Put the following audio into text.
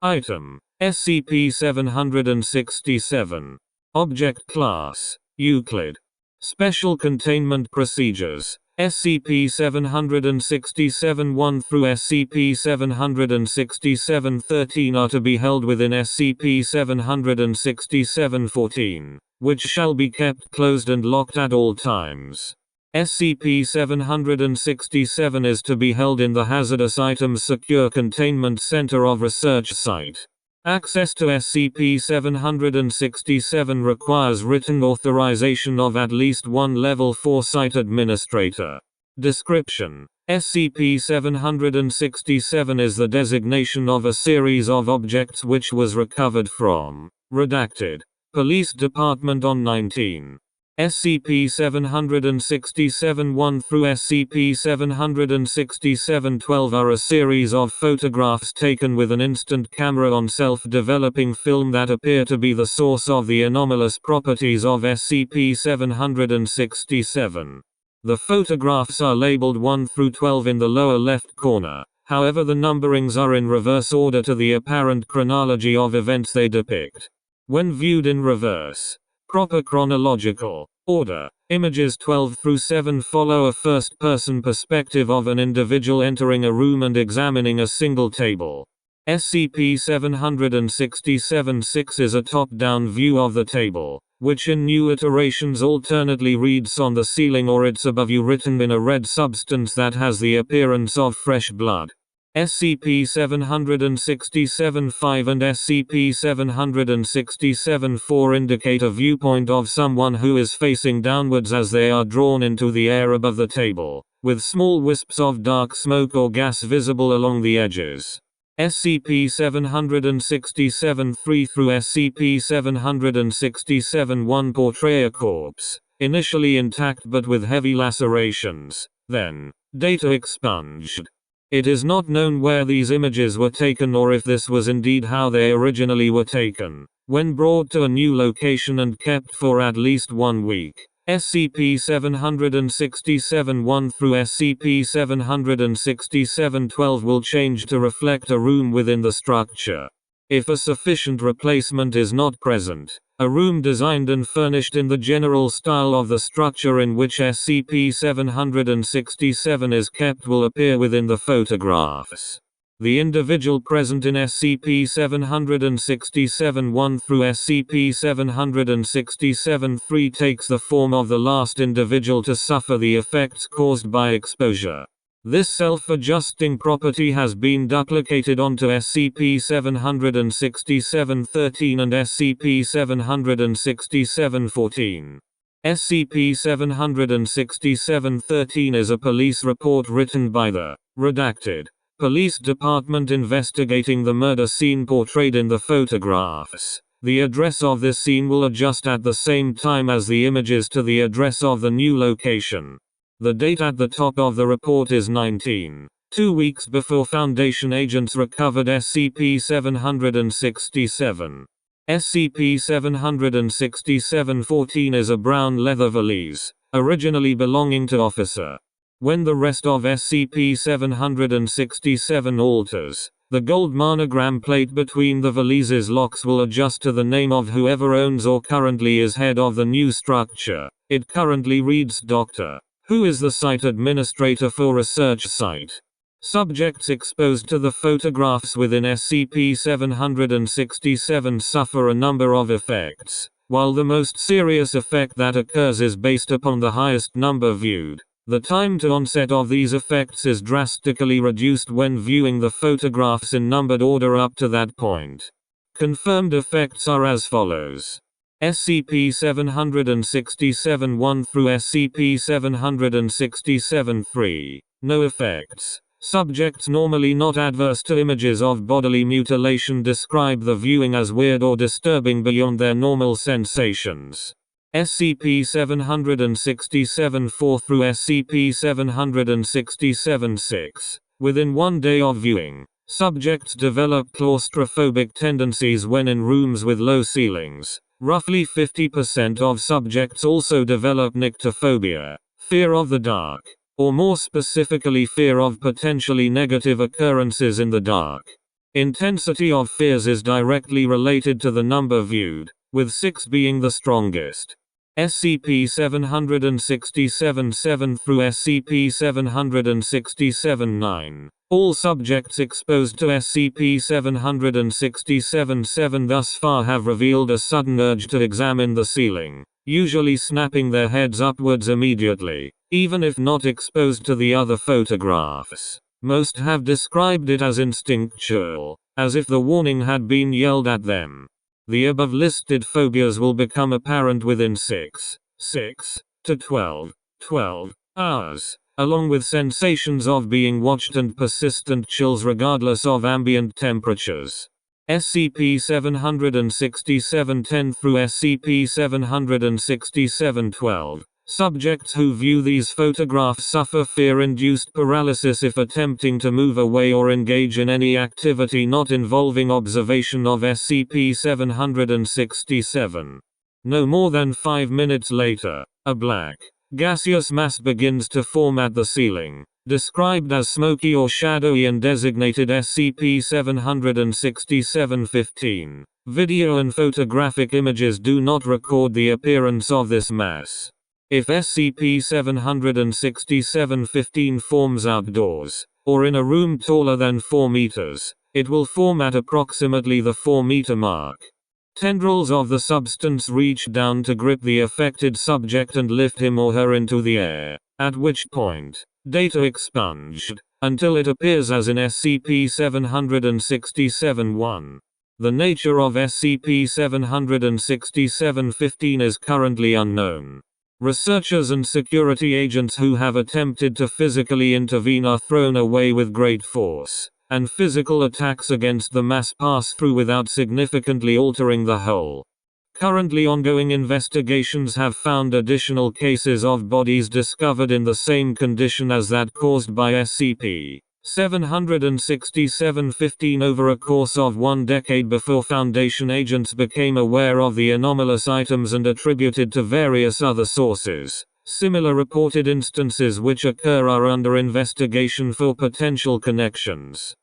Item: SCP-767. Object Class: Euclid. Special Containment Procedures: SCP-767-1 through SCP-767-13 are to be held within SCP-767-14, which shall be kept closed and locked at all times. SCP-767 is to be held in the Hazardous Items Secure Containment Center of Research Site. Access to SCP-767 requires written authorization of at least one Level 4 Site Administrator. Description: SCP-767 is the designation of a series of objects which was recovered from Redacted Police Department on 19. SCP-767-1 through SCP-767-12 are a series of photographs taken with an instant camera on self-developing film that appear to be the source of the anomalous properties of SCP-767. The photographs are labeled 1 through 12 in the lower left corner, however the numberings are in reverse order to the apparent chronology of events they depict. When viewed in reverse, proper chronological order, images 12 through 7 follow a first-person perspective of an individual entering a room and examining a single table. SCP-767-6 is a top-down view of the table, which in new iterations alternately reads on the ceiling or it's above you written in a red substance that has the appearance of fresh blood. SCP-767-5 and SCP-767-4 indicate a viewpoint of someone who is facing downwards as they are drawn into the air above the table, with small wisps of dark smoke or gas visible along the edges. SCP-767-3 through SCP-767-1 portray a corpse, initially intact but with heavy lacerations, then data expunged. It is not known where these images were taken or if this was indeed how they originally were taken. When brought to a new location and kept for at least 1 week, SCP-767-1 through SCP-767-12 will change to reflect a room within the structure. If a sufficient replacement is not present, a room designed and furnished in the general style of the structure in which SCP-767 is kept will appear within the photographs. The individual present in SCP-767-1 through SCP-767-3 takes the form of the last individual to suffer the effects caused by exposure. This self-adjusting property has been duplicated onto SCP-767-13 and SCP-767-14. SCP-767-13 is a police report written by the Redacted Police Department investigating the murder scene portrayed in the photographs. The address of this scene will adjust at the same time as the images to the address of the new location. The date at the top of the report is 19. 2 weeks before Foundation agents recovered SCP-767. SCP-767-14 is a brown leather valise, originally belonging to Officer. When the rest of SCP-767 alters, the gold monogram plate between the valise's locks will adjust to the name of whoever owns or currently is head of the new structure. It currently reads Dr. Who is the site administrator for Research Site. Subjects exposed to the photographs within SCP-767 suffer a number of effects, while the most serious effect that occurs is based upon the highest number viewed. The time to onset of these effects is drastically reduced when viewing the photographs in numbered order up to that point. Confirmed effects are as follows. SCP-767-1 through SCP-767-3. No effects. Subjects normally not adverse to images of bodily mutilation describe the viewing as weird or disturbing beyond their normal sensations. SCP-767-4 through SCP-767-6. Within 1 day of viewing, subjects develop claustrophobic tendencies when in rooms with low ceilings. Roughly 50% of subjects also develop nyctophobia, fear of the dark, or more specifically fear of potentially negative occurrences in the dark. Intensity of fears is directly related to the number viewed, with 6 being the strongest. SCP-767-7 through SCP-767-9. All subjects exposed to SCP-767-7 thus far have revealed a sudden urge to examine the ceiling, usually snapping their heads upwards immediately, even if not exposed to the other photographs. Most have described it as instinctual, as if the warning had been yelled at them. The above listed phobias will become apparent within 6 to 12 hours, along with sensations of being watched and persistent chills regardless of ambient temperatures. SCP-767-10 through SCP-767-12. Subjects who view these photographs suffer fear-induced paralysis if attempting to move away or engage in any activity not involving observation of SCP-767. No more than 5 minutes later, a black, gaseous mass begins to form at the ceiling, described as smoky or shadowy and designated SCP-767-15. Video and photographic images do not record the appearance of this mass. If SCP-767-15 forms outdoors, or in a room taller than 4 meters, it will form at approximately the 4-meter mark. Tendrils of the substance reach down to grip the affected subject and lift him or her into the air, at which point, data expunged, until it appears as in SCP-767-1. The nature of SCP-767-15 is currently unknown. Researchers and security agents who have attempted to physically intervene are thrown away with great force, and physical attacks against the mass pass through without significantly altering the whole. Currently ongoing investigations have found additional cases of bodies discovered in the same condition as that caused by SCP-767-15 over a course of 1 decade before Foundation agents became aware of the anomalous items and attributed to various other sources. Similar reported instances which occur are under investigation for potential connections.